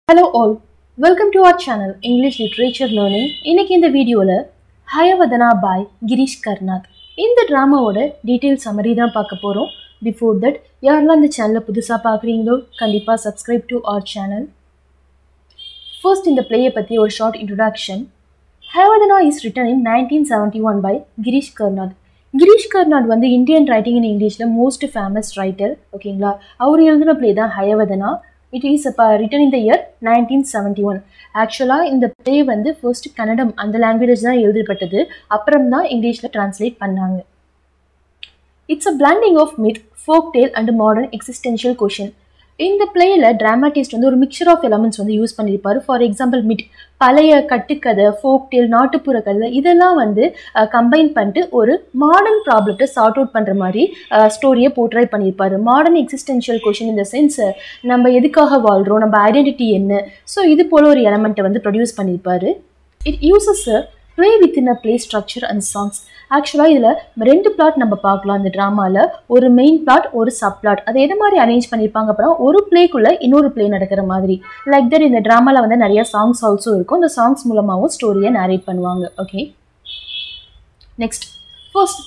Hello all, welcome to our channel English Literature Learning. இன்னைக்கு இந்த வீடியோல ஹயவதனா by கிரீஷ் கர்நாத் இந்த டிராமாவோட டீடைல் சம்மரி தான் பார்க்க போறோம். Before that, யாரெல்லாம் இந்த சேனலை புதுசா பார்க்குறீங்களோ கண்டிப்பா subscribe to our channel. First இந்த பிளேயை பத்தி ஒரு short introduction. Hayavadana is written in 1971 by Girish Karnad. Girish Karnad வந்து இந்தியன் ரைட்டிங் இன் இங்கிலீஷ்ல மோஸ்ட் ஃபேமஸ் ரைட்டர். ஓகேங்களா, அவர் எழுதின பிளே தான் Hayavadana. It is written in the year 1971. Actually, இந்த play வந்து first கன்னடம் அந்த லாங்குவேஜ் தான் எழுதப்பட்டது, அப்புறம் தான் இங்கிலீஷ்ல டிரான்ஸ்லேட் பண்ணாங்க. It's a blending of myth, folk tale and modern existential question. இந்த பிளேயில் டிராமாட்டிஸ்ட் வந்து ஒரு மிக்சர் ஆஃப் எலமெண்ட்ஸ் வந்து யூஸ் பண்ணியிருப்பாரு. ஃபார் எக்ஸாம்பிள் மிட், பழைய கட்டுக்கதை, ஃபோக் டேல், நாட்டுப்புற கதை, இதெல்லாம் வந்து கம்பைன் பண்ணிட்டு ஒரு மாடர்ன் ப்ராப்ளத்தை சார்ட் அவுட் பண்ணுற மாதிரி ஸ்டோரியை போர்ட்ரை பண்ணியிருப்பாரு. மாடர்ன் எக்ஸிஸ்டென்ஷியல் கொஷின் இந்த சென்ஸ், நம்ம எதுக்காக வாழ்கிறோம், நம்ம ஐடென்டிட்டி என்ன, ஸோ இது போல் ஒரு எலமெண்ட்டை வந்து ப்ரொடியூஸ் பண்ணியிருப்பாரு. It uses play within a play structure and songs. ஆக்சுவலாக இதில் ரெண்டு பிளாட் நம்ம பார்க்கலாம் இந்த ட்ராமாவில். ஒரு மெயின் பிளாட், ஒரு சப் பிளாட். அதை எது மாதிரி அரேஞ்ச் பண்ணியிருப்பாங்க அப்புறம் ஒரு பிளேக்குள்ளே இன்னொரு பிளே நடக்கிற மாதிரி. லைக் தட் இந்த ட்ராமாவில் வந்து நிறைய சாங்ஸ் ஆல்சோ இருக்கும். இந்த சாங்ஸ் மூலமாகவும் ஸ்டோரியை நேரேட் பண்ணுவாங்க. Okay, next first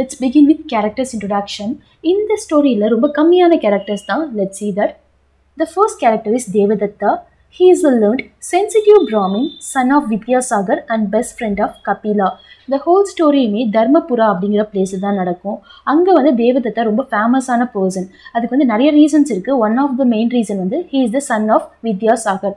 let's begin with characters introduction. இந்த ஸ்டோரியில் ரொம்ப கம்மியான கேரக்டர்ஸ் தான். Let's see that. The first character is Devadatta. He is a learned, sensitive Brahmin, son of Vidyasagar and best friend of Kapila. The whole storyயுமே தர்மபுரா அப்படிங்கிற பிளேஸில் தான் நடக்கும். அங்கே வந்து தேவதத்தா ரொம்ப ஃபேமஸான பர்சன். அதுக்கு வந்து நிறைய ரீசன்ஸ் இருக்குது. One of the main reason வந்து he is the son of Vidyasagar.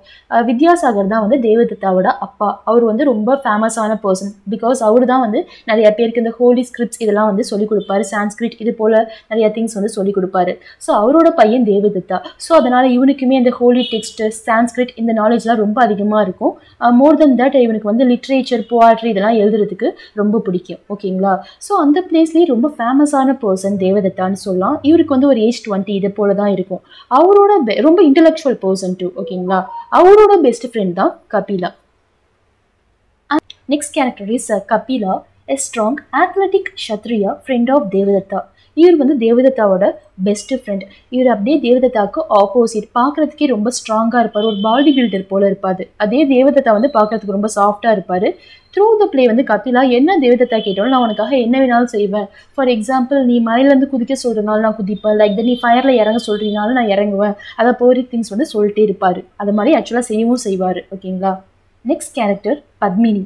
Vidyasagar தான் வந்து தேவதத்தாவோட அப்பா. அவர் வந்து ரொம்ப ஃபேமஸான பர்சன். பிகாஸ் அவர் தான் வந்து நிறைய பேருக்கு இந்த ஹோலி ஸ்கிரிப்ட்ஸ் இதெல்லாம் வந்து சொல்லிக் கொடுப்பாரு. சான்ஸ்கிரிட் இது போல் நிறைய திங்ஸ் வந்து சொல்லிக் கொடுப்பாரு. ஸோ அவரோட பையன் தேவதத்தா. ஸோ அதனால் இவனுக்குமே இந்த ஹோலி டெக்ஸ்ட், சான்ஸ்கிரிட் இந்த நாலேஜ்லாம் ரொம்ப அதிகமாக இருக்கும். மோர் தென் தட் இவனுக்கு வந்து லிட்ரேச்சர், போயட்ரி இதெல்லாம் எழுதுறதுக்கு ரொம்ப பிடிக்கும். ஓகேங்களா, ஸோ அந்த பிளேஸ்லேயே ரொம்ப ஃபேமஸான பர்சன் தேவதத்தான்னு சொல்லலாம். இவருக்கு வந்து ஒரு ஏஜ் 20 இதை போல தான் இருக்கும். அவரோட ரொம்ப இன்டெலெக்சுவல் பர்சன் டூ. ஓகேங்களா, அவரோட பெஸ்ட் ஃப்ரெண்ட் தான் Kapila. Next character is Kapila, a strong athletic kshatriya friend of Devadatta. இவர் வந்து தேவதத்தாவோட பெஸ்ட் ஃப்ரெண்ட். இவர் அப்படியே தேவதத்தாவுக்கு ஆப்போசிட். பார்க்குறதுக்கே ரொம்ப ஸ்ட்ராங்காக இருப்பார், ஒரு பாடி பில்டர் போல் இருப்பார். அதே தேவதத்தா வந்து பார்க்குறதுக்கு ரொம்ப சாஃப்டாக இருப்பார். த்ரூ த பிளே வந்து கபிலா என்ன தேவதத்தா கேட்டாலும் நான் உனக்காக என்ன வேணாலும் செய்வேன். ஃபார் எக்ஸாம்பிள், நீ மலையிலேருந்து குதிக்க சொல்கிறனால நான் குதிப்பேன். லைக் த நீ ஃபயரில் இறங்க சொல்கிறீனாலும் நான் இறங்குவேன். அதை போரி திங்ஸ் வந்து சொல்லிட்டே இருப்பார். அது மாதிரி ஆக்சுவலாக செய்யவும் செய்வார். ஓகேங்களா, next character Padmini.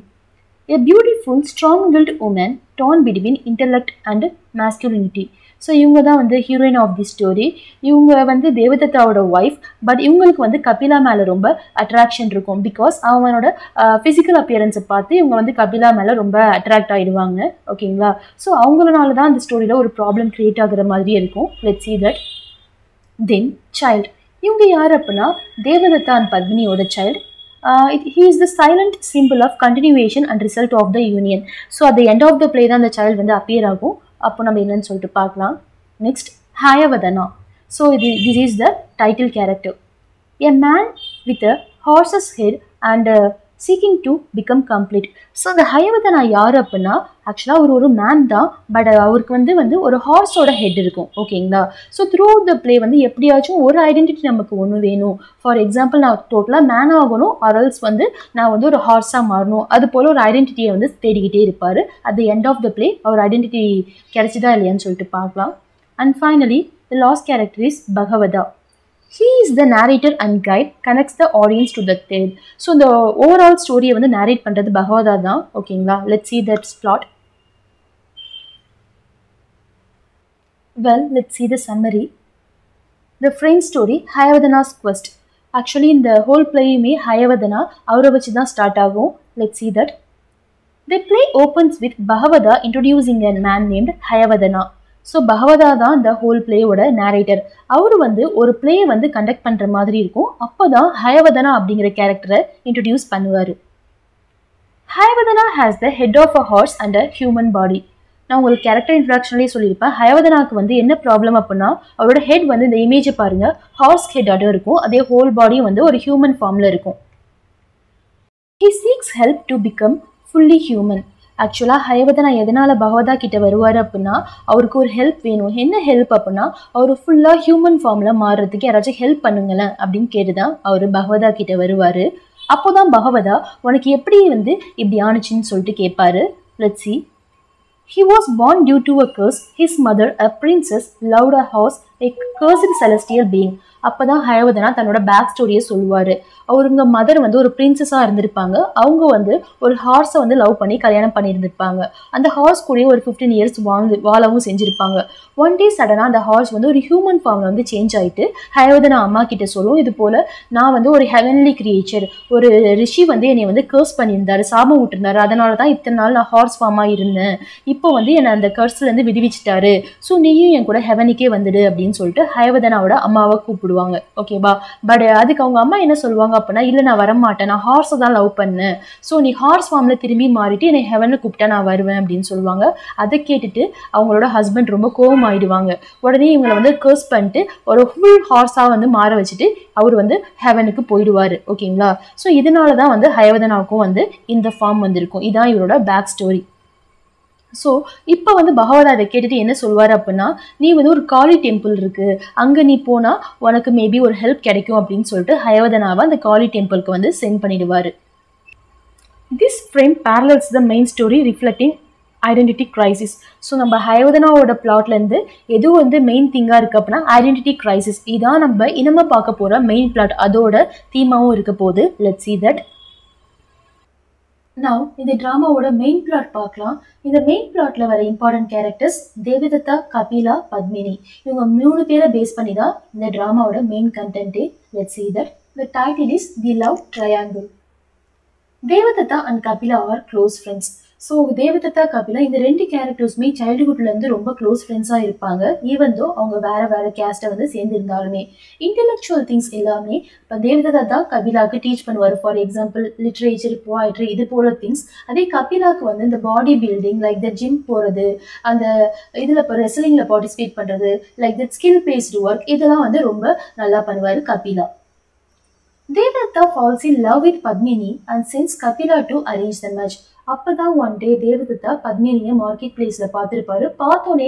A beautiful, strong-willed woman torn between intellect and masculinity. So இவங்க தான் வந்து ஹீரோயின் ஆஃப் தி ஸ்டோரி. இவங்க வந்து தேவதத்தாவோட ஒய்ஃப். பட் இவங்களுக்கு வந்து கபிலா மேலே ரொம்ப அட்ராக்ஷன் இருக்கும். பிகாஸ் அவனோட ஃபிசிக்கல் அப்பியரன்ஸை பார்த்து இவங்க வந்து கபிலா மேலே ரொம்ப அட்ராக்ட் ஆகிடுவாங்க. ஓகேங்களா, ஸோ அவங்களனால தான் அந்த ஸ்டோரியில் ஒரு ப்ராப்ளம் க்ரியேட் ஆகுற மாதிரியே இருக்கும். Let's see that. Then child. இவங்க யார் அப்படின்னா தேவதத்தா அண்ட் பத்மினியோட child. He is the silent symbol of continuation and result of the union. So at the end of the play தான் அந்த child வந்து appear ஆகும். அப்போ நம்ம என்னன்னு சொல்லிட்டு பார்க்கலாம். Next Hayavadana. So this is the title character. A man with a horse's head and seeking to become complete. So அந்த ஹயவதனா யார் அப்படின்னா ஆக்சுவலாக அவர் ஒரு மேன் தான். பட் அவருக்கு வந்து ஒரு ஹார்ஸோட ஹெட் இருக்கும். ஓகேங்களா, ஸோ த்ரூ த பிளே வந்து எப்படியாச்சும் ஒரு ஐடென்டிட்டி நமக்கு ஒன்று வேணும். ஃபார் எக்ஸாம்பிள், நான் டோட்டலாக மேன் ஆகணும், ஆர்எல்ஸ் வந்து நான் வந்து ஒரு ஹார்ஸாக மாறணும். அது போல் ஒரு ஐடென்டிட்டியை வந்து தேடிக்கிட்டே இருப்பார். At the end of the play அவர் ஐடென்டிட்டி கிடைச்சிதா இல்லையான்னு சொல்லிட்டு பார்க்கலாம். And finally the last character is Bhagavata. He is the narrator and guide, connects the audience to the tale. So the overall story வந்து narrate பண்றது பகவதா தான். ஓகேங்களா, let's see that plot. Well, let's see the summary. The frame story, Hayavadana's quest. Actually இந்த whole playயுமே Hayavadana அவரை வச்சு தான் start ஆகும். Let's see that. The play opens with Bhagavada introducing a man named Hayavadana. So Bhagavata தான் இந்த whole பிளேயோட narrator. அவர் வந்து ஒரு பிளேயை வந்து கண்டக்ட் பண்ணுற மாதிரி இருக்கும். அப்போ தான் ஹயவதனா அப்படிங்கிற கேரக்டரை இன்ட்ரடியூஸ் பண்ணுவார். Hayavadana has the head of a horse and a human body. நான் உங்களுக்கு கேரக்டர் இன்ட்ரடக்ஷன்லேயே சொல்லியிருப்பேன். ஹயவதனாக்கு வந்து என்ன ப்ராப்ளம் அப்படின்னா அவரோட ஹெட் வந்து இந்த இமேஜை பாருங்கள், ஹார்ஸ் ஹெட்டாக இருக்கும். அதே ஹோல் பாடியும் வந்து ஒரு ஹியூமன் ஃபார்மில் இருக்கும். He seeks help to become fully human. ஆக்சுவலாக ஹயவதனா எதனால் பகவதா கிட்ட வருவார் அப்படின்னா அவருக்கு ஒரு ஹெல்ப் வேணும். என்ன ஹெல்ப் அப்படின்னா அவர் ஃபுல்லாக ஹியூமன் ஃபார்மில் மாறுறதுக்கு யாராச்சும் ஹெல்ப் பண்ணுங்களேன் அப்படின்னு கேட்டு தான் அவர் பகவதா கிட்ட வருவார். அப்போ தான் பகவதா உனக்கு எப்படி இப்படி ஆணுச்சின்னு சொல்லிட்டு கேட்பாரு. Let's see. He was born due to a curse. His mother, a princess, loved a horse, a cursed celestial being. அப்போ தான் ஹயவதனா தன்னோட பேக் ஸ்டோரியை சொல்லுவார். அவருங்க மதர் ஒரு பிரின்சஸாக இருந்திருப்பாங்க. அவங்க ஒரு ஹார்ஸை லவ் பண்ணி கல்யாணம் பண்ணியிருந்திருப்பாங்க. அந்த ஹார்ஸ் கூட ஒரு 15 இயர்ஸ் வாழவும் செஞ்சுருப்பாங்க. ஒன் டே சடனாக அந்த ஹார்ஸ் ஒரு ஹியூமன் ஃபார்மில் சேஞ்ச் ஆகிட்டு ஹயவதனா அம்மா கிட்ட சொல்லும், இது போல் நான் ஒரு ஹெவன்லி கிரியேச்சர், ஒரு ரிஷி என்னை கர்ஸ் பண்ணியிருந்தாரு, சாபம் விட்டுருந்தாரு, அதனால தான் இத்தனை நாள் நான் ஹார்ஸ் ஃபார்மாக இருந்தேன். இப்போ என்னை அந்த கர்ஸ்லேருந்து விடுவிச்சிட்டாரு. ஸோ நீயும் என் கூட ஹெவனுக்கே வந்துடு அப்படின்னு சொல்லிட்டு ஹயவதனாவோட அம்மாவை கூப்பிடுவாங்க. ஓகேவா? பட் அதுக்கு அவங்க அம்மா என்ன சொல்லுவாங்க அப்படின்னா, இல்லை நான் வரமாட்டேன், நான் ஹார்ஸை தான் லவ் பண்ணேன். ஸோ நீ ஹார்ஸ் ஃபார்மில் திரும்பி மாறிட்டு என்னை ஹெவனில் கூப்பிட்டா நான் வருவேன் அப்படின்னு சொல்லுவாங்க. அதை கேட்டுட்டு அவங்களோட ஹஸ்பண்ட் ரொம்ப கோவம் ஆயிடுவாங்க. உடனே இவங்களை கர்ஸ் பண்ணிட்டு ஒரு ஃபுல் ஹார்ஸாக மாற வச்சுட்டு அவர் ஹெவனுக்கு போயிடுவார். ஓகேங்களா? ஸோ இதனால தான் ஹயவதனாவுக்கும் இந்த ஃபார்ம் வந்திருக்கும். இதான் இவரோட பேக் ஸ்டோரி. ஸோ இப்போ பகவதா அதை கேட்டுட்டு என்ன சொல்வார் அப்படின்னா, நீ ஒரு காளி டெம்பிள் இருக்கு, அங்கே நீ போனால் உனக்கு மேபி ஒரு ஹெல்ப் கிடைக்கும் அப்படின்னு சொல்லிட்டு ஹயவதனாவை அந்த காளி டெம்பிளுக்கு சென்ட் பண்ணிடுவார். This frame parallels the main story reflecting identity crisis. So நம்ம ஹயவதனாவோட பிளாட்லேருந்து எது மெயின் திங்காக இருக்குது அப்படின்னா ஐடென்டிட்டி கிரைசிஸ். இதான் நம்ம இனிமே பார்க்க போகிற மெயின் பிளாட், அதோட தீமாவும் இருக்க போகுது. Let's see that. Now இந்த ட்ராமாவோட மெயின் பிளாட் பார்க்கலாம். இந்த மெயின் பிளாட்ல வர இம்பார்ட்டன்ட் கேரக்டர்ஸ் தேவதத்தா, கபிலா, பத்மினி. இவங்க 3 பேரை பேஸ் பண்ணி தான் இந்த ட்ராமாவோட மெயின் கண்டென்ட்டே. Let's see that. The title is The Love Triangle. Devadatta and Kapila are close friends. So Devadatta, Kapila இந்த 2 கேரக்டர்ஸுமே சைல்டுஹுட்லேருந்து ரொம்ப க்ளோஸ் ஃப்ரெண்ட்ஸாக இருப்பாங்க. ஈவன் தோ அவங்க வேறு கேஸ்ட்டை சேர்ந்துருந்தாலுமே இன்டெலெக்சுவல் திங்ஸ் எல்லாமே இப்போ தேவதத்தா கபிலாவுக்கு டீச் பண்ணுவார். ஃபார் எக்ஸாம்பிள் லிட்ரேச்சர், போய்ட்ரி, இது போல திங்ஸ். அதே கபிலாவுக்கு இந்த body building, like the gym போகிறது, அந்த இதில் இப்போ ரெஸ்லிங்கில் பார்ட்டிசிபேட் பண்ணுறது, like the skill based work, இதெல்லாம் ரொம்ப நல்லா பண்ணுவார் Kapila. Devadatta falls in love with Padmini and sends Kapila to arrange the match. அப்பதான் ஒன் டே தேவதத்தா பத்மினியை மார்க்கெட் பிளேஸ்ல பார்த்துருப்பாரு. பார்த்தோன்னே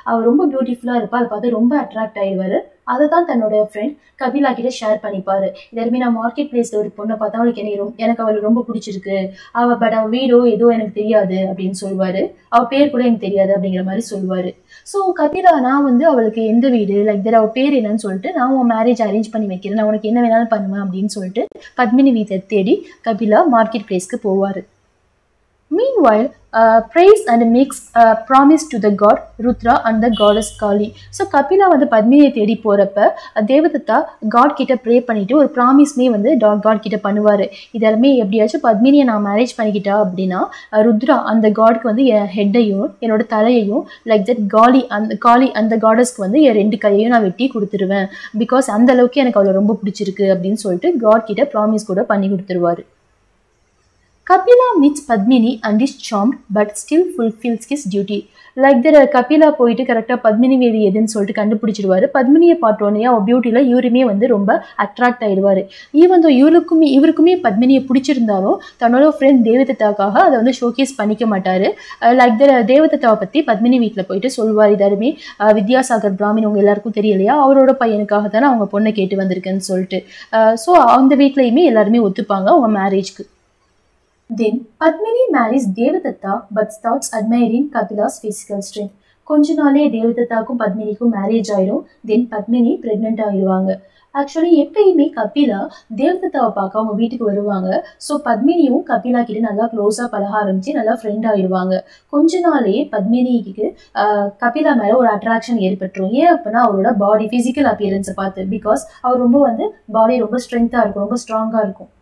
அவர் ரொம்ப பியூட்டிஃபுல்லா இருப்பா. அதை பார்த்து ரொம்ப அட்ராக்ட் ஆயிடுவாரு. அதை தான் தன்னோட ஃப்ரெண்ட் கபிலா கிட்ட ஷேர் பண்ணிப்பாரு. இதெல்லாமே நான் மார்க்கெட் பிளேஸ்ல ஒரு பொண்ணை பார்த்தா எனக்கு அவளுக்கு ரொம்ப பிடிச்சிருக்கு, பட் அவள் வீடோ ஏதோ எனக்கு தெரியாது அப்படின்னு சொல்லுவாரு. அவள் பேர் கூட எனக்கு தெரியாது அப்படிங்கிற மாதிரி சொல்லுவாரு. ஸோ கபிலா, நான் அவளுக்கு எந்த வீடு, லைக் தட் அவள் பேர் என்னன்னு சொல்லிட்டு நான் உன் மேரேஜ் அரேஞ்ச் பண்ணி வைக்கிறேன், நான் உனக்கு என்ன வேணாலும் பண்ணுவேன் அப்படின்னு சொல்லிட்டு பத்மினி வீட்டை தேடி கபிலா மார்க்கெட் பிளேஸ்க்கு போவார். Meanwhile, prays and makes a promise to the god Rudra and the goddess Kali. So Kapila பத்மினியை தேடி போறப்ப தேவதத்தா காட் கிட்ட ப்ரே பண்ணிட்டு ஒரு ப்ராமிஸ்மே காட் கிட்ட பண்ணுவாரு. இதெல்லாமே எப்படியாச்சும் பத்மினியை நான் மேரேஜ் பண்ணிக்கிட்டா அப்படின்னா ருத்ரா அந்த காட்க்கு என் ஹெட்டையும் என்னோட தலையையும், லைக் தட் காளி அந்த காடஸ்க்கு என் 2 கையையும் நான் வெட்டி கொடுத்துருவேன், பிகாஸ் அந்த அளவுக்கு எனக்கு அவளை ரொம்ப பிடிச்சிருக்கு அப்படின்னு சொல்லிட்டு காட் கிட்ட ப்ராமிஸ் கூட பண்ணி கொடுத்துருவாரு. Kapila meets Padmini and is charmed but still fulfills his duty. Like that, Kapila போயிட்டு கரெக்டாக பத்மினி வீடு எதுன்னு சொல்லிட்டு கண்டுபிடிச்சிடுவாரு. பத்மினியை பார்த்தோன்னே அவள் பியூட்டியில் இவருமே ரொம்ப அட்ராக்ட் ஆயிடுவார். ஈவன் தோ இவருக்குமே பத்மினியை பிடிச்சிருந்தாலும் தன்னோட ஃப்ரெண்ட் தேவதத்தாக்காக அதை ஷோகேஸ் பண்ணிக்க மாட்டார். லைக் த தேவதத்தாவை பற்றி பத்மினி வீட்டில் போயிட்டு சொல்லுவார். இதாருமே வித்யாசாகர் பிராமின் உங்கள் எல்லாருக்கும் தெரியலையா, அவரோட பையனுக்காக தானே அவங்க பொண்ணை கேட்டு வந்திருக்கேன்னு சொல்லிட்டு. ஸோ அந்த வீட்லையுமே எல்லாருமே ஒத்துப்பாங்க அவங்க மேரேஜ்க்கு. Then Padmini marries Devadatta but starts admiring Kapila's physical strength. கொஞ்ச நாளே தேவதத்தாக்கும் பத்மினிக்கும் மேரேஜ் ஆயிடும். தென் பத்மினி பிரெக்னென்ட் ஆயிடுவாங்க. ஆக்சுவலி எப்பயுமே கபிலா தேவதத்தாவை பார்க்க அவங்க வீட்டுக்கு வருவாங்க. ஸோ பத்மினியும் கபிலா கிட்ட நல்லா க்ளோஸாக பழக ஆரம்பிச்சு நல்லா ஃப்ரெண்ட் ஆயிடுவாங்க. கொஞ்ச நாளே பத்மினிக்கு கபிலா மேலே ஒரு அட்ராக்ஷன் ஏற்பட்டுரும். ஏன் அப்படின்னா அவரோட பாடி ஃபிசிக்கல் அப்பியரன்ஸை பார்த்து, பிகாஸ் அவர் ரொம்ப பாடி ரொம்ப ஸ்ட்ரென்த்தாக இருக்கும், ரொம்ப ஸ்ட்ராங்காக இருக்கும்.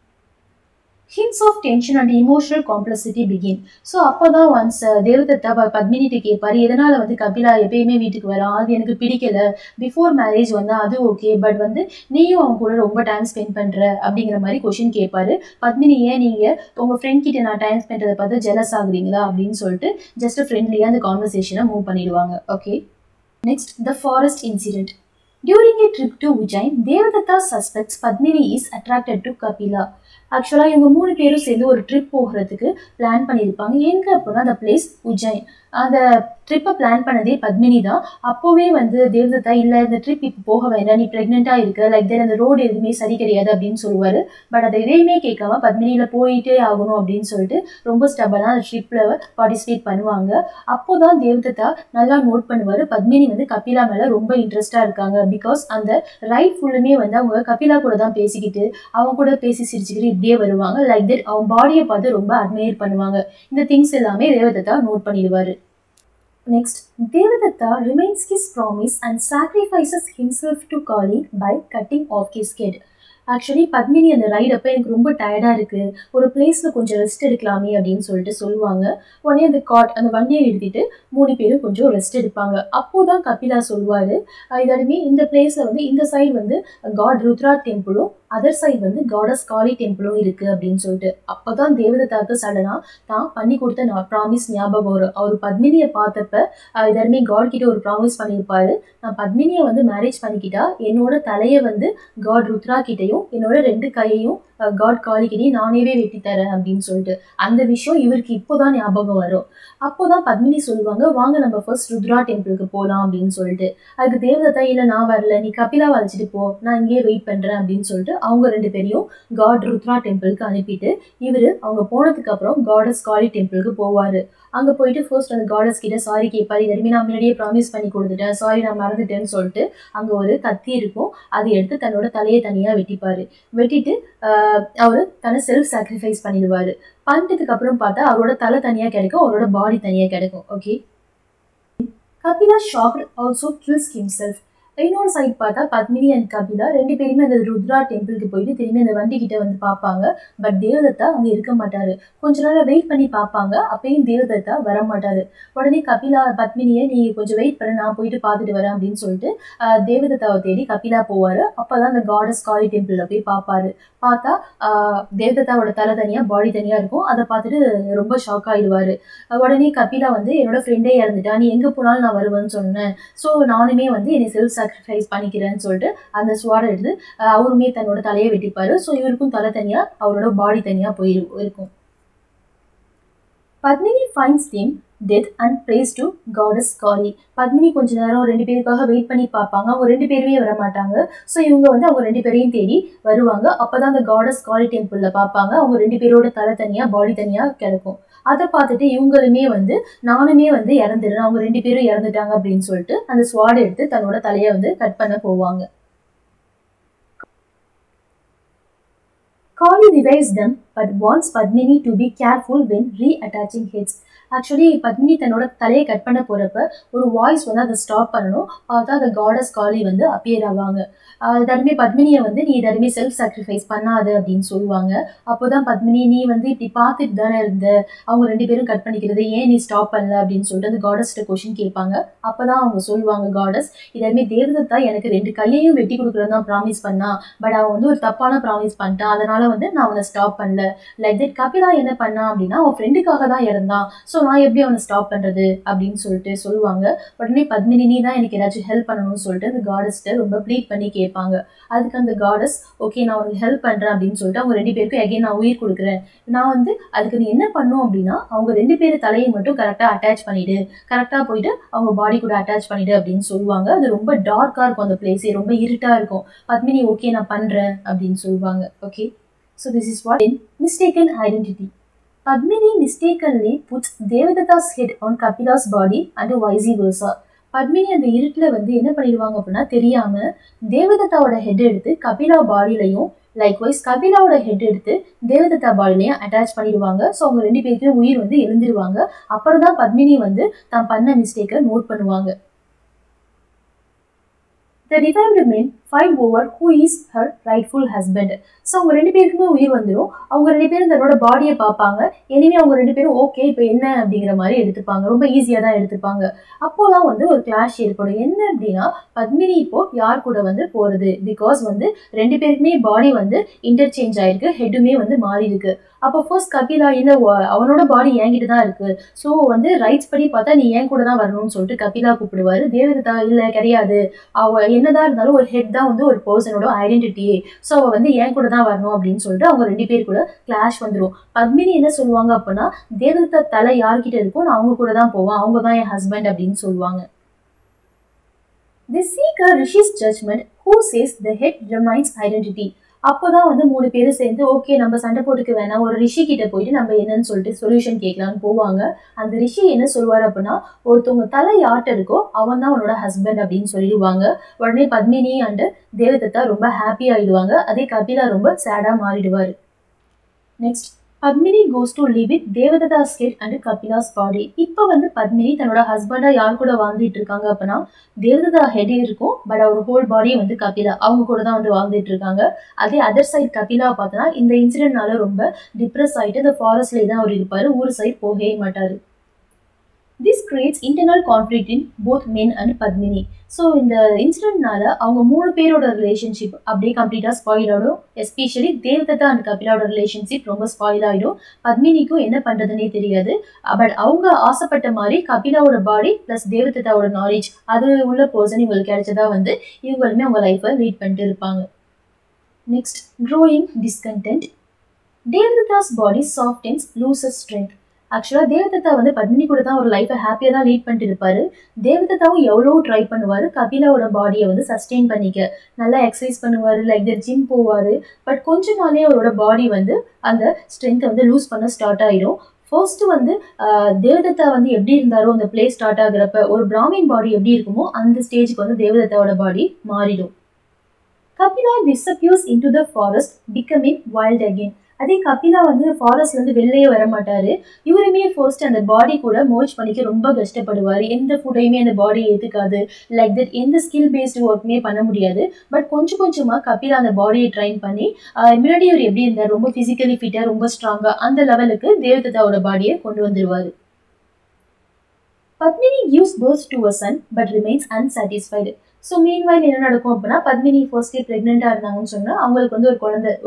Hints of tension and emotional complexity begin. So அப்போ தான் ஒன்ஸ் தேவதத்தா பத்மினிட்டு கேட்பாரு, எதனால் கபிலா எப்பயுமே வீட்டுக்கு வரா, அது எனக்கு பிடிக்கல, பிஃபோர் மேரேஜ் அது ஓகே, பட் நீயும் அவங்க கூட ரொம்ப டைம் ஸ்பெண்ட் பண்ணுற அப்படிங்கிற மாதிரி கொஷின் கேட்பாரு. பத்மினி, ஏன் நீங்கள் உங்கள் ஃப்ரெண்ட் கிட்ட நான் டைம் ஸ்பெண்ட் பண்ணுறதை பார்த்து ஜெலஸ் ஆகுறீங்களா அப்படின்னு சொல்லிட்டு ஜஸ்ட் ஃப்ரெண்ட்லியாக அந்த கான்வர்சேஷனை மூவ் பண்ணிடுவாங்க. Okay, next the forest incident. During a trip to Ujjain, Devadatta suspects Padmini is attracted to Kapila. ஆக்சுவலாக இவங்க 3 பேரும் சேர்ந்து ஒரு ட்ரிப் போகிறதுக்கு பிளான் பண்ணியிருப்பாங்க. எங்கே அப்படின்னா அந்த பிளேஸ் உஜ்ஜைன். அந்த ட்ரிப்பை பிளான் பண்ணதே பத்மினி தான். அப்போவே வந்து தேவதத்தா இல்லை இந்த ட்ரிப் இப்போ போக வேண்டாம், நீ ப்ரெக்னெண்ட்டாக இருக்க, லைக் தென் அந்த ரோடு எதுவுமே சரி கிடையாது அப்படின்னு சொல்லுவார். பட் அதை எதையுமே கேட்காம பத்மினியில் போயிட்டே ஆகணும் அப்படின்னு சொல்லிட்டு ரொம்ப ஸ்டபனாக அந்த ட்ரிப்பில் பார்ட்டிசிபேட் பண்ணுவாங்க. அப்போ தான் தேவதத்தா நல்லா நோட் பண்ணுவார் பத்மினி வந்து கபிலா மேலே ரொம்ப இன்ட்ரெஸ்டாக இருக்காங்க. பிகாஸ் அந்த ரைட் ஃபுல்லுமே வந்து அவங்க கபிலா கூட தான் பேசிக்கிட்டு அவங்க கூட பேசி சிரிச்சுக்கிட்டு இப்படியே வருவாங்க. லைக் தட் அவங்க பாடியை பார்த்து ரொம்ப அட்மையர் பண்ணுவாங்க. இந்த திங்ஸ் எல்லாமே தேவதத்தா நோட் பண்ணிடுவார். Next, Devadatta remains his promise and sacrifices himself to Kali by cutting off his head. Actually Padmini அந்த ரைட் அப்போ எனக்கு ரொம்ப டயர்டாக இருக்குது, ஒரு பிளேஸில் கொஞ்சம் ரெஸ்ட் எடுக்கலாமே அப்படின்னு சொல்லிட்டு சொல்லுவாங்க. உடனே அந்த வண்டியை நிறுத்திட்டு 3 பேரும் கொஞ்சம் ரெஸ்ட் எடுப்பாங்க. அப்போ தான் கபிலா சொல்லுவார், இதாலுமே இந்த பிளேஸில் வந்து இந்த சைடு வந்து காட் ருத்ரா டெம்பிளும் அதர் சைடு வந்து காடஸ் காளி டெம்பிளும் இருக்குது அப்படின்னு சொல்லிட்டு. அப்போ தான் தேவதத்தாவுக்கு சடனாக தான் பண்ணி கொடுத்த ப்ராமிஸ் ஞாபகம் வரும். அவர் பத்மினியை பார்த்தப்ப இதாலுமே காட் கிட்ட ஒரு ப்ராமிஸ் பண்ணியிருப்பாரு, நான் பத்மினியை வந்து மேரேஜ் பண்ணிக்கிட்டா என்னோட தலையை வந்து காட் ருத்ரா கிட்டையும் என்னோட 2 கையையும் காட் காளிக்கிட்டையும் நானேவே வெட்டி தரேன் அப்படின்னு சொல்லிட்டு. அந்த விஷயம் இவருக்கு இப்போதான் ஞாபகம் வரும். அப்போதான் பத்மினி சொல்லுவாங்க, வாங்க நம்ம ஃபர்ஸ்ட் ருத்ரா டெம்பிளுக்கு போகலாம் அப்படின்னு சொல்லிட்டு. அதுக்கு தேவதத்தா இல்லை நான் வரல, நீ கபிலாவை அழைச்சிட்டு போ, நான் இங்கேயே வெயிட் பண்ணுறேன் அப்படின்னு சொல்லிட்டு அவங்க 2 பேரையும் காட் ருத்ரா டெம்பிளுக்கு அனுப்பிட்டு இவர் அவங்க போனதுக்கு அப்புறம் காடஸ் காளி டெம்பிளுக்கு போவார். அங்கே போயிட்டு ஃபர்ஸ்ட் அந்த காடஸ் கிட்ட சாரி கேட்பாரு, இதற்கு நான் முன்னாடியே ப்ராமிஸ் பண்ணி கொடுத்துட்டேன், சாரி நான் மறந்துட்டேன்னு சொல்லிட்டு. அங்கே ஒரு கத்தி இருக்கும், அதை எடுத்து தன்னோட தலையை தனியாக வெட்டிப்பார். வெட்டிட்டு அவர் தன்னை செல்ஃப் சாக்ரிஃபைஸ் பண்ணிடுவார். பண்ணிட்டதுக்கு அப்புறம் பார்த்தா அவரோட தலை தனியாக கிடைக்கும், அவரோட பாடி தனியாக கிடைக்கும். Okay, Kapila shocked also kills himself. இன்னொரு சைட் பார்த்தா பத்மினி அண்ட் கபிலா 2 பேருமே அந்த ருத்ரா டெம்பிளுக்கு போயிட்டு திரும்பி அந்த வண்டி கிட்ட வந்து பார்ப்பாங்க. பட் தேவதத்தா அங்கே இருக்க மாட்டாரு. கொஞ்ச நேரம் வெயிட் பண்ணி பார்ப்பாங்க, அப்பயும் தேவதத்தா வர மாட்டாரு. உடனே கபிலா பத்மினியை நீ கொஞ்சம் வெயிட் பண்ண, நான் போயிட்டு பார்த்துட்டு வரேன் அப்படின்னு சொல்லிட்டு தேவதத்தாவை தேடி கபிலா போவார். அப்போதான் அந்த காடஸ் காளி டெம்பிளில் போய் பார்ப்பாரு. பார்த்தா தேவதத்தாவோட தலை தனியாக பாடி தனியாக இருக்கும். அதை பார்த்துட்டு ரொம்ப ஷாக் ஆகிடுவார். உடனே கபிலா வந்து என்னோட ஃப்ரெண்டே இறந்துட்டா, நீ எங்கே போனாலும் நான் வருவேன்னு சொன்னேன், ஸோ நானுமே வந்து என்னை செல்ஃப் சாக்ரிஃபைஸ் பண்ணிக்கிறேன்னு சொல்லிட்டு அந்த ஸ்வாடை எடுத்து அவருமே தன்னோட தலையை வெட்டிப்பாரு. ஸோ இவருக்கும் தலை தனியாக அவரோட பாடி தனியாக இருக்கும். Padmini finds them dead and prays to goddess Kali. Padmini கொஞ்ச நேரம் 2 பேருக்காக வெயிட் பண்ணி பார்ப்பாங்க. அவங்க 2 பேருமே வர மாட்டாங்க. ஸோ இவங்க வந்து அவங்க 2 பேரையும் தேடி வருவாங்க. அப்போதான் அந்த காடஸ் காளி டெம்பிளில் பார்ப்பாங்க, அவங்க 2 பேரோட தலை தனியாக பாடி தனியாக கிடைக்கும். அதை பார்த்துட்டு இவங்களுமே வந்து நானுமே வந்து இறந்துடுறேன், அவங்க 2 பேரும் இறந்துட்டாங்க அப்படின்னு சொல்லிட்டு அந்த ஸ்வாடை எடுத்து தன்னோட தலையை வந்து கட் பண்ண போவாங்க. Kali revives them but wants Padmini to be careful when reattaching heads. Actually Padmini தன்னோட தலையை கட் பண்ண போகிறப்ப ஒரு வாய்ஸ் வந்து அதை ஸ்டாப் பண்ணணும். பார்த்தா அந்த காடஸ் காளி வந்து அப்பியர் ஆவாங்க. தருமே பத்மினியை வந்து நீ தருமே செல்ஃப் சாக்ரிஃபைஸ் பண்ணாது அப்படின்னு சொல்லுவாங்க. அப்போதான் பத்மினி நீ வந்து இப்படி பார்த்துட்டு தானே இருந்த, அவங்க 2 பேரும் கட் பண்ணிக்கிறது ஏன் நீ ஸ்டாப் பண்ணல அப்படின்னு சொல்லிட்டு அந்த காடஸ்கிட்ட கொஷின் கேட்பாங்க. அப்போதான் அவங்க சொல்லுவாங்க, காடஸ் இதற்மே தேவதத்தா எனக்கு 2 கையையும் வெட்டி கொடுக்குறது தான் ப்ராமிஸ் பண்ணா, பட் அவன் வந்து ஒரு தப்பான ப்ராமிஸ் பண்ணிட்டான், அதனால வந்து நான் அவனை ஸ்டாப் பண்ணல. லைக் தட் கபிலா என்ன பண்ணா அப்படின்னா அவன் ஃப்ரெண்டுக்காக தான் இறந்தான், ஸோ நான் எப்படி அவனை ஸ்டாப் பண்ணுறது அப்படின்னு சொல்லிட்டு சொல்லுவாங்க. உடனே பத்மினி நீ தான் எனக்கு ஏதாச்சும் ஹெல்ப் பண்ணணும்னு சொல்லிட்டு அந்த காடஸ்ட்டை ரொம்ப ப்ளீட் பண்ணி கேட்பாங்க. அதுக்கு அந்த காடஸ் ஓகே நான் உனக்கு ஹெல்ப் பண்ணுறேன் அப்படின்னு சொல்லிட்டு அவங்க 2 பேருக்கும் எகைன் நான் உயிர் கொடுக்குறேன். நான் வந்து அதுக்கு நீ என்ன பண்ணும் அப்படின்னா அவங்க 2 பேர் தலையை மட்டும் கரெக்டாக அட்டாச் பண்ணிவிடு, கரெக்டாக போயிட்டு அவங்க பாடி கூட அட்டாச் பண்ணிவிடு அப்படின்னு சொல்லுவாங்க. அது ரொம்ப டார்க்காக இருக்கும், அந்த பிளேஸே ரொம்ப இருட்டாக இருக்கும். பத்மினி ஓகே நான் பண்ணுறேன் அப்படின்னு சொல்லுவாங்க. Okay, so this is what in mistaken identity. Padmini mistakenly puts Devadatta's head on Kapila's body and vice versa. Padmini அந்த இருட்டில் வந்து என்ன பண்ணிடுவாங்க அப்படின்னா தெரியாமல் தேவதத்தாவோட ஹெட் எடுத்து கபிலா பாடியிலையும் லைக்வைஸ் கபிலாவோட ஹெட் எடுத்து தேவதத்தா பாடியிலையும் அட்டாச் பண்ணிடுவாங்க. ஸோ அவங்க 2 பேருக்கும் உயிர் வந்து எழுந்துருவாங்க. அப்புறம் தான் பத்மினி வந்து தான் பண்ண மிஸ்டேக்கை நோட் பண்ணுவாங்க. The revived men fight over who is her rightful husband. So அவங்க 2 பேருக்குமே உயிர் வந்துடும். அவங்க 2 பேரும் தன்னோட பாடியை பார்ப்பாங்க. இனிமே அவங்க 2 பேரும் ஓகே இப்போ என்ன அப்படிங்கிற மாதிரி எடுத்துப்பாங்க, ரொம்ப ஈஸியாக தான் எடுத்துப்பாங்க. அப்போதான் வந்து ஒரு கிளாஷ் ஏற்படும். என்ன அப்படின்னா பத்மினி இப்போ யார் கூட வந்து போகிறது, பிகாஸ் வந்து 2 பேருக்குமே பாடி வந்து இன்டர்சேஞ்ச் ஆயிருக்கு, ஹெட்டுமே வந்து மாறி இருக்கு. அப்போ ஃபர்ஸ்ட் கபிலா இல்லை அவனோட பாடி என்கிட்ட தான் இருக்குது, ஸோ வந்து ரைட்ஸ் படி பார்த்தா நீ என் கூட தான் வரணும்னு சொல்லிட்டு கபிலா கூப்பிடுவார். தேவதத்தா இல்லை கிடையாது, என்னதான் இருந்தாலும் ஒரு ஹெட் தான் வந்து ஒரு பர்சனோட ஐடென்டிட்டியே. ஸோ அவள் வந்து என் கூட தான் வரணும் அப்படின்னு சொல்லிட்டு அவங்க 2 பேர் கூட கிளாஷ் வந்துடும். பத்மினி என்ன சொல்லுவாங்க அப்படின்னா, தேவதத்தா தலை யார்கிட்ட இருக்கோ நான் அவங்க கூட தான் போவேன், அவங்க தான் என் ஹஸ்பண்ட் அப்படின்னு சொல்லுவாங்க. They seek a Rishi's judgment who says the head remains identity. அப்போதான் வந்து 3 பேரும் சேர்ந்து ஓகே நம்ம சண்டை போட்டுக்க வேணாம், ஒரு ரிஷி கிட்ட போயிட்டு நம்ம என்னன்னு சொல்லிட்டு சொல்யூஷன் கேட்கலான்னு போவாங்க. அந்த ரிஷி என்ன சொல்வார் அப்படின்னா, ஒருத்தவங்க தலை யார்கிட்ட இருக்கோ அவன் தான் அவனோட ஹஸ்பண்ட் அப்படின்னு சொல்லிடுவாங்க. உடனே பத்மினி அண்ட் தேவதத்தா ரொம்ப ஹாப்பி ஆயிடுவாங்க. அதே கபிலா ரொம்ப சேடா மாறிடுவாரு. Next Padmini goes to live with Devadatta's head and Kapila's body. இப்போ வந்து பத்மினி தன்னோட ஹஸ்பண்டா யார் கூட வாழ்ந்துட்டு இருக்காங்க அப்படின்னா, தேவதத்தா ஹெட் இருக்கும், பட் அவர் ஹோல் பாடி வந்து கபிலா அவங்க கூட தான் வந்து வாழ்ந்துட்டு இருக்காங்க. அதே அதர் சைட் கபிலா பார்த்தோன்னா இந்த இன்சிடென்ட்னால ரொம்ப டிப்ரெஸ் ஆகிட்டு இந்த ஃபாரஸ்ட்லேயே தான் அவர் இருப்பார், ஊர் சைட் போகவே மாட்டார். This creates internal conflict in both men and Padmini. So இந்த இன்சிடென்ட்னால அவங்க 3 பேரோட ரிலேஷன்ஷிப் அப்படியே கம்ப்ளீட்டாக ஸ்பாயில் ஆகிடும். எஸ்பெஷலி தேவதத்தா அண்ட் கபிலாவோட ரிலேஷன்ஷிப் ரொம்ப ஸ்பாயில் ஆகிடும். பத்மினிக்கும் என்ன பண்ணுறதுனே தெரியாது. பட் அவங்க ஆசைப்பட்ட மாதிரி கபிலாவோட பாடி ப்ளஸ் தேவதத்தாவோட நாலேஜ் அது உள்ள பர்சன் இவங்களுக்கு கிடைச்சதா வந்து இவங்களுமே அவங்க லைஃப்பை லீட் பண்ணிட்டு இருப்பாங்க. Next growing discontent. Devadatta's body softens loses strength. ஆக்சுவலாக தேவதத்தா வந்து பத்மினி கூட தான் ஒரு லைஃப்பை ஹாப்பியாக தான் லீட் பண்ணிட்டு இருப்பாரு. தேவதத்தாவும் எவ்வளோ ட்ரை பண்ணுவார் கபிலாவோட பாடியை வந்து சஸ்டெயின் பண்ணிக்க, நல்லா எக்ஸசைஸ் பண்ணுவார், லைக் ஜிம் போவார். பட் கொஞ்ச நாளே அவரோட பாடி வந்து அந்த ஸ்ட்ரென்த்தை வந்து லூஸ் பண்ண ஸ்டார்ட் ஆகிடும். ஃபர்ஸ்ட் வந்து தேவதத்தா வந்து எப்படி இருந்தாரோ அந்த பிளே ஸ்டார்ட் ஆகுறப்ப ஒரு பிராமின் பாடி எப்படி இருக்குமோ அந்த ஸ்டேஜுக்கு வந்து தேவதத்தாவோட பாடி மாறிடும். Kapila disappears into the forest becoming wild again. அதே கபிலா வந்து ஃபாரஸ்ட்லேருந்து வெளியே வர மாட்டார். இவருமே ஃபர்ஸ்ட் அந்த பாடி கூட மோச் பண்ணிக்க ரொம்ப கஷ்டப்படுவார். எந்த ஃபுட்டையுமே அந்த பாடி ஏற்றுக்காது, லைக் தட் எந்த ஸ்கில் பேஸ்டு ஒர்க்குமே பண்ண முடியாது. பட் கொஞ்சம் கொஞ்சமாக கபிலா அந்த பாடியை ட்ரைன் பண்ணி முன்னாடி இவர் எப்படி இருந்தார், ரொம்ப ஃபிசிக்கலி ஃபிட்டாக ரொம்ப ஸ்ட்ராங்காக அந்த லெவலுக்கு தேவதத்தாவோட பாடியை கொண்டு வந்துடுவார். Padmini gives birth to a son but remains unsatisfied. So meanwhile என்ன நடக்கும் அப்படின்னா, பத்மினி ஃபர்ஸ்டே ப்ரெக்னெண்ட்டாக இருந்தாங்கன்னு சொன்னால் அவங்களுக்கு வந்து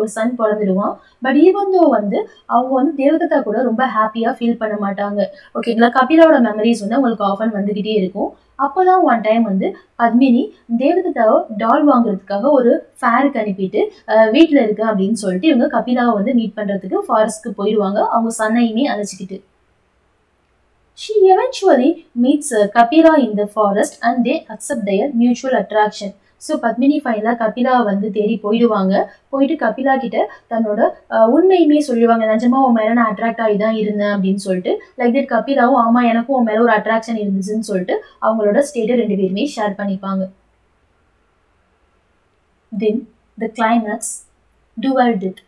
ஒரு சன் பிறந்துடுவான். பட் ஈவந்தோ வந்து அவங்க வந்து தேவதத்தா கூட ரொம்ப ஹாப்பியாக ஃபீல் பண்ண மாட்டாங்க. ஓகேங்களா, கபிலாவோட மெமரிஸ் வந்து அவங்களுக்கு ஆஃபன் வந்துக்கிட்டே இருக்கும். அப்போ தான் ஒன் டைம் வந்து பத்மினி தேவதத்தாவை டால் வாங்குறதுக்காக ஒரு ஃபேருக்கு அனுப்பிட்டு வீட்டில் இருக்கு அப்படின்னு சொல்லிட்டு இவங்க கபிலாவை வந்து மீட் பண்ணுறதுக்கு ஃபாரஸ்ட்க்கு போயிடுவாங்க, அவங்க சன்னையுமே அழைச்சிக்கிட்டு. She eventually meets Kapila in the forest and they accept their mutual attraction. So Padmini ஃபைனலாக கபிலா வந்து தேடி போயிட்டு கபிலா கிட்ட தன்னோட உண்மையுமே சொல்லிடுவாங்க, நிஜமாக உன் மேலே நான் அட்ராக்ட் ஆகி தான் இருந்தேன் அப்படின்னு சொல்லிட்டு. லைக் தட் கபிலாவும் ஆமாம் எனக்கும் உன் மேலே ஒரு அட்ராக்ஷன் இருந்துச்சுன்னு சொல்லிட்டு அவங்களோட ஸ்டேட்டை 2 பேருமே ஷேர் பண்ணிப்பாங்க. Then the climax, dual death.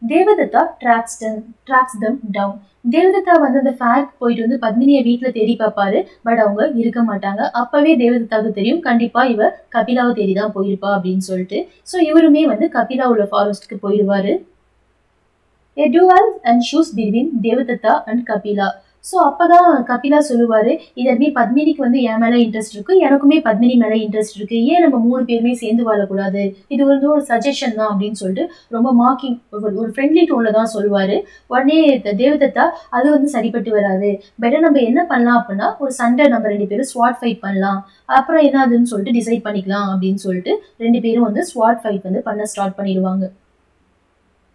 Devadatta tracks them down. Devadatta வந்து அந்த ஃபேருக்கு போயிட்டு வந்து பத்மினியை வீட்டில் தேடி பார்ப்பாரு, பட் அவங்க இருக்க மாட்டாங்க. அப்பவே தேவதத்தாவுக்கு தெரியும் கண்டிப்பா இவ கபிலாவை தேடி தான் போயிருப்பா அப்படின்னு சொல்லிட்டு. ஸோ இவருமே வந்து கபிலா உள்ள ஃபாரஸ்ட்க்கு போயிடுவாரு. A duel ensues between Devadatta and Kapila. So அப்போதான் கபிலா சொல்லுவார், இதே பத்மினிக்கு வந்து என் மேலே இன்ட்ரெஸ்ட் இருக்குது, எனக்குமே பத்மினி மேலே இன்ட்ரெஸ்ட் இருக்குது, ஏன் நம்ம 3 பேருமே சேர்ந்து வாழக்கூடாது, இது வந்து ஒரு சஜஷன் தான் அப்படின்னு சொல்லிட்டு ரொம்ப மார்க்கிங் ஒரு ஃப்ரெண்ட்லி டோனில் தான் சொல்லுவார். உடனே தேவதத்தா அது வந்து சரிப்பட்டு வராது, பெட்டர் நம்ம என்ன பண்ணலாம் அப்படின்னா ஒரு சண்டை நம்ம 2 பேரும் ஸ்வாட் ஃபைட் பண்ணலாம், அப்புறம் என்னதுன்னு சொல்லிட்டு டிசைட் பண்ணிக்கலாம் அப்படின்னு சொல்லிட்டு 2 பேரும் வந்து ஸ்வாட் ஃபைட் வந்து பண்ண ஸ்டார்ட் பண்ணிடுவாங்க.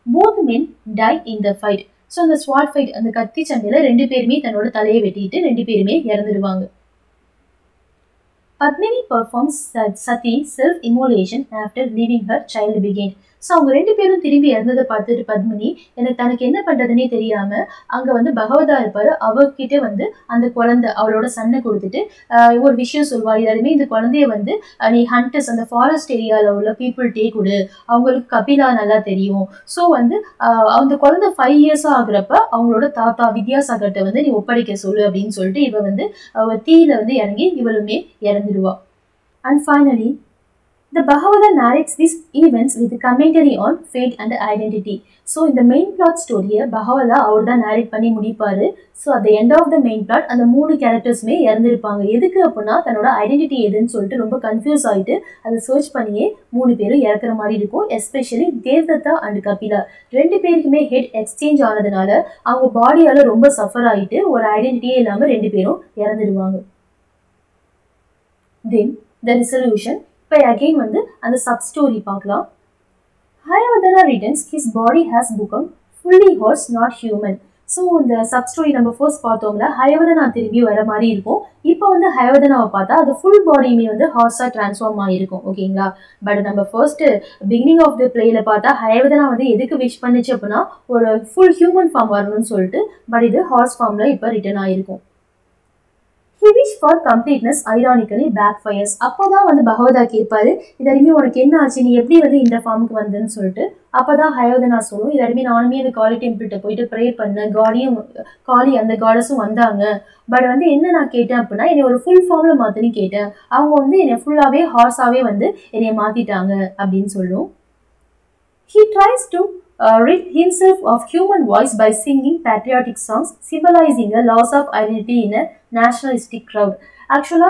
Both men die in the fight. So அந்த ஸ்வாட் ஃபைட் அந்த கத்தி சண்டையில் 2 பேருமே தன்னோட தலையை வெட்டிட்டு 2 பேருமே இறந்துடுவாங்க. Padmini performs sati self immolation after leaving her child பிகேன். ஸோ அவங்க 2 பேரும் திரும்பி இறந்ததை பார்த்துட்டு பத்மினி தனக்கு என்ன பண்ணுறதுனே தெரியாமல் அங்கே வந்து பகவதா இருப்பார், அவர்கிட்ட வந்து அந்த குழந்தை அவளோட சன்னை கொடுத்துட்டு ஒரு விஷயம் சொல்வார், யாருமே இந்த குழந்தைய வந்து நீ ஹண்டர்ஸ் அந்த ஃபாரஸ்ட் ஏரியாவில் உள்ள பீப்புள்கிட்டே கொடு, அவங்களுக்கு கபிலா நல்லா தெரியும். ஸோ வந்து அந்த குழந்தை 5 இயர்ஸாக ஆகுறப்ப அவங்களோட தாத்தா வித்யாசாகர்கிட்ட வந்து நீ ஒப்படைக்க சொல்லு அப்படின்னு சொல்லிட்டு இவ வந்து தீயில வந்து இறங்கி இவளுமே இறந்துடுவா. And finally the Bhagavata narrates these events with a commentary on fate and identity. So in the main plot story Bhagavata அவர் தான் narrate பண்ணி முடிப்பாரு. So at the end of the main plot அந்த 3 கேரக்டர்ஸுமே இறந்துருப்பாங்க. எதுக்கு அப்படின்னா தன்னோட ஐடென்டிட்டி எதுன்னு சொல்லிட்டு ரொம்ப கன்ஃபியூஸ் ஆகிட்டு அதை சர்ச் பண்ணியே 3 பேரும் இறக்குற மாதிரி இருக்கும். எஸ்பெஷலி தேவதத்தா அண்ட் கபிலா 2 பேருக்குமே ஹெட் எக்ஸ்சேஞ்ச் ஆனதுனால அவங்க பாடியால் ரொம்ப சஃபர் ஆகிட்டு ஒரு ஐடென்டிட்டியே இல்லாமல் 2 பேரும் இறந்துடுவாங்க. தென் the resolution. இப்போ again வந்து அந்த sub story பார்க்கலாம். Hayavadana returns, his body has become fully horse, not human. So இந்த சப் ஸ்டோரி நம்ம ஃபர்ஸ்ட் பார்த்தோம்ல ஹயவதனா திரும்பி வர மாதிரி இருக்கும். இப்போ வந்து ஹயவதனாவை பார்த்தா அது ஃபுல் பாடியுமே வந்து ஹார்ஸாக ட்ரான்ஸ்ஃபார்ம் ஆகிருக்கும். ஓகேங்களா? பட் நம்ம ஃபர்ஸ்ட் பிகினிங் ஆஃப் த பிளேல பார்த்தா ஹயவதனா வந்து எதுக்கு விஷ் பண்ணிச்சு அப்படின்னா ஒரு ஃபுல் ஹியூமன் ஃபார்ம் வரணும்னு சொல்லிட்டு, பட் இது ஹார்ஸ் ஃபார்ம்ல இப்போ ரிட்டர்ன் ஆகிருக்கும். He wished for completeness, ironically backfires. அப்போதான் வந்து பகவதா கேட்பாரு, இதறிமே உனக்கு என்ன ஆச்சு, நீ எப்படி வந்து இந்த ஃபார்முக்கு வந்தேன்னு சொல்லிட்டு. அப்போதான் ஹயவதனா சொல்லும், இதறிமே நானுமே அந்த காளி டெம்பிள்கிட்ட போயிட்டு ப்ரே பண்ணேன், காளி அந்த காடஸும் வந்தாங்க. பட் வந்து என்ன நான் கேட்டேன் அப்படின்னா என்னை ஒரு ஃபுல் ஃபார்ம்ல மாத்தினு கேட்டேன், அவங்க வந்து என்னை ஃபுல்லாவே ஹார்ஸாவே வந்து என்னை மாத்திட்டாங்க அப்படின்னு சொல்லும். He tries to rid himself of human voice by singing patriotic songs, symbolizing a loss of identity in a nationalistic crowd. ஆக்சுவலா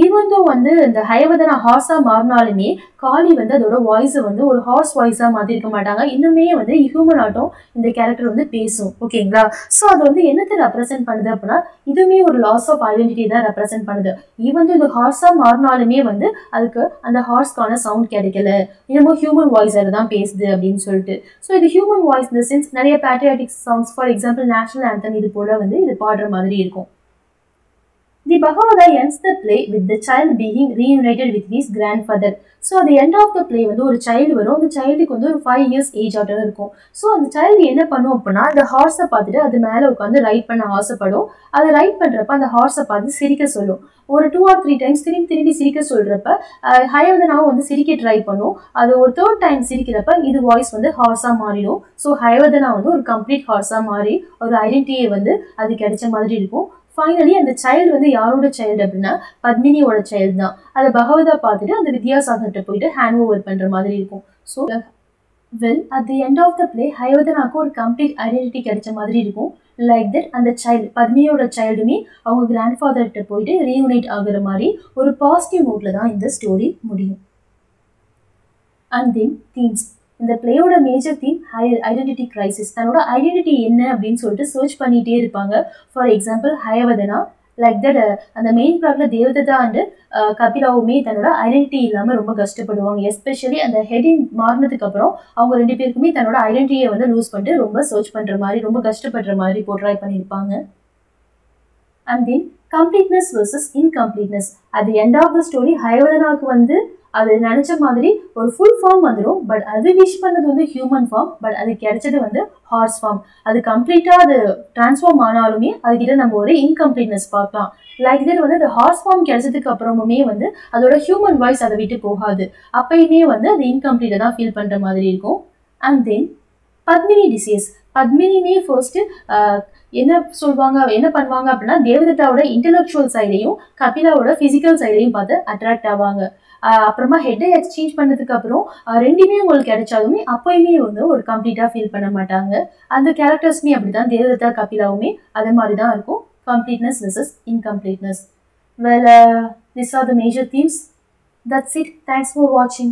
ஈவன் தோ வந்து இந்த ஹயவதனா ஹார்ஸா மாறினாலுமே காளி வந்து அதோட வாய்ஸை வந்து ஒரு ஹார்ஸ் வாய்ஸா மாத்திருக்க மாட்டாங்க. இன்னுமே வந்து ஹியூமன் ஆட்டம் இந்த கேரக்டர் வந்து பேசும். ஓகேங்களா? ஸோ அது வந்து என்னத்தை ரெப்ரசென்ட் பண்ணுது அப்படின்னா இதுவுமே ஒரு லாஸ் ஆஃப் ஐடென்டிட்டி தான் ரெப்ரசென்ட் பண்ணுது. ஈவன் தோ இது ஹார்ஸா மாறினாலுமே வந்து அதுக்கு அந்த ஹார்ஸ்க்கான சவுண்ட் கிடைக்கல, இன்னமும் ஹியூமன் வாய்ஸில் தான் பேசுது அப்படின்னு சொல்லிட்டு. ஸோ இது ஹியூமன் வாய்ஸ் இந்த சென்ஸ் நிறைய patriotic songs, for example national anthem இது போல வந்து இது பாடுற மாதிரி இருக்கும். The Bhagavata ends the play with the child being reunited with his grandfather. So at the end of the play வந்து ஒரு சைல்டு வரும். அந்த சைல்டுக்கு வந்து ஒரு 5 years ஏஜ் ஆட்டம் இருக்கும். ஸோ அந்த சைல்டு என்ன பண்ணும் அப்படின்னா அந்த ஹார்ஸை பார்த்துட்டு அது மேலே உட்காந்து ரைட் பண்ண ஆசைப்படும். அதை ரைட் பண்ணுறப்ப அந்த ஹார்ஸை பார்த்து சிரிக்க சொல்லும். ஒரு 2 or 3 times திரும்பி சிரிக்க சொல்கிறப்ப ஹயவதனாவும் வந்து சிரிக்க ட்ரை பண்ணும். அது ஒரு 3rd time சிரிக்கிறப்ப இது வாய்ஸ் வந்து ஹார்ஸாக மாறிடும். ஸோ ஹயவதனா வந்து ஒரு கம்ப்ளீட் ஹார்ஸாக மாறி ஒரு ஐடென்டிட்டியை வந்து அது கிடைச்ச மாதிரி இருக்கும். ஃபைனலி அந்த சைல்டு வந்து யாரோட சைல்டு அப்படின்னா பத்மினியோட சைல்டு தான். அதை பகவதா பார்த்துட்டு அந்த வித்யாசாகர்கிட்ட போயிட்டு ஹேண்ட் ஓவர் பண்ணுற மாதிரி இருக்கும். So at the end of the play ஹயவதனாக்கு ஒரு கம்ப்ளீட் ஐடென்டிட்டி கிடைச்ச மாதிரி இருக்கும். லைக் தட் அந்த சைல்டு பத்மினியோட சைல்டுமே அவங்க கிராண்ட் ஃபாதர்கிட்ட போயிட்டு ரீயூனைட் ஆகுற மாதிரி ஒரு பாசிட்டிவ் நோட்ல தான் இந்த ஸ்டோரி முடியும். And then themes. இந்த பிளேயோட மேஜர் தீம் ஐடென்டிட்டி கிரைசிஸ். தன்னோட ஐடென்டிட்டி என்ன அப்படின்னு சொல்லிட்டு சர்ச் பண்ணிகிட்டே இருப்பாங்க. For example Hayavadana like that அந்த மெயின் பிளாட்ல தேவதத்தா அண்ட் கபிலாவுமே தன்னோட ஐடென்டிட்டி இல்லாமல் ரொம்ப கஷ்டப்படுவாங்க. எஸ்பெஷலி அந்த ஹெட்டிங் மாறினதுக்கு அப்புறம் அவங்க 2 பேருக்குமே தன்னோட ஐடென்டிட்டியை வந்து லூஸ் பண்ணிட்டு ரொம்ப சர்ச் பண்ணுற மாதிரி ரொம்ப கஷ்டப்படுற மாதிரி போர்ட்ரை பண்ணியிருப்பாங்க. And then completeness versus incompleteness. At the end of the story ஹயவதனாவுக்கு வந்து அது நினச்ச மாதிரி ஒரு ஃபுல் ஃபார்ம் வந்துடும். பட் அது விஷ் பண்ணது வந்து ஹியூமன் ஃபார்ம், பட் அது கிடைச்சது வந்து ஹார்ஸ் ஃபார்ம். அது கம்ப்ளீட்டாக அது டிரான்ஸ்ஃபார்ம் ஆனாலுமே அதுக்கிட்ட நம்ம ஒரு இன்கம்ப்ளீட்னஸ் பார்க்கலாம். லைக் தட் வந்து அந்த ஹார்ஸ் ஃபார்ம் கிடைச்சதுக்கு அப்புறமுமே வந்து அதோட ஹியூமன் வாய்ஸ் அதை விட்டு போகாது. அப்பயுமே வந்து அது இன்கம்ப்ளீட்டாக தான் ஃபீல் பண்ணுற மாதிரி இருக்கும். And then Padmini dies. பத்மினியுமே ஃபர்ஸ்ட் என்ன பண்ணுவாங்க அப்படின்னா தேவதத்தாவோட இன்டெலெக்சுவல் சைடையும் கபிலாவோட பிசிக்கல் சைடையும் பார்த்து அட்ராக்ட் ஆவாங்க. அப்புறமா ஹெட்டை எக்ஸ்சேஞ்ச் பண்ணதுக்கு அப்புறம் 2மே உங்களுக்கு கிடைச்சாலுமே அப்பயுமே வந்து ஒரு கம்ப்ளீட்டாக ஃபீல் பண்ண மாட்டாங்க. அந்த கேரக்டர்ஸ்மே அப்படிதான், தேவதத்தா கபிலாவுமே அதே மாதிரி தான் இருக்கும். Completeness versus incompleteness. Well, these are the major themes. That's it. Thanks for watching.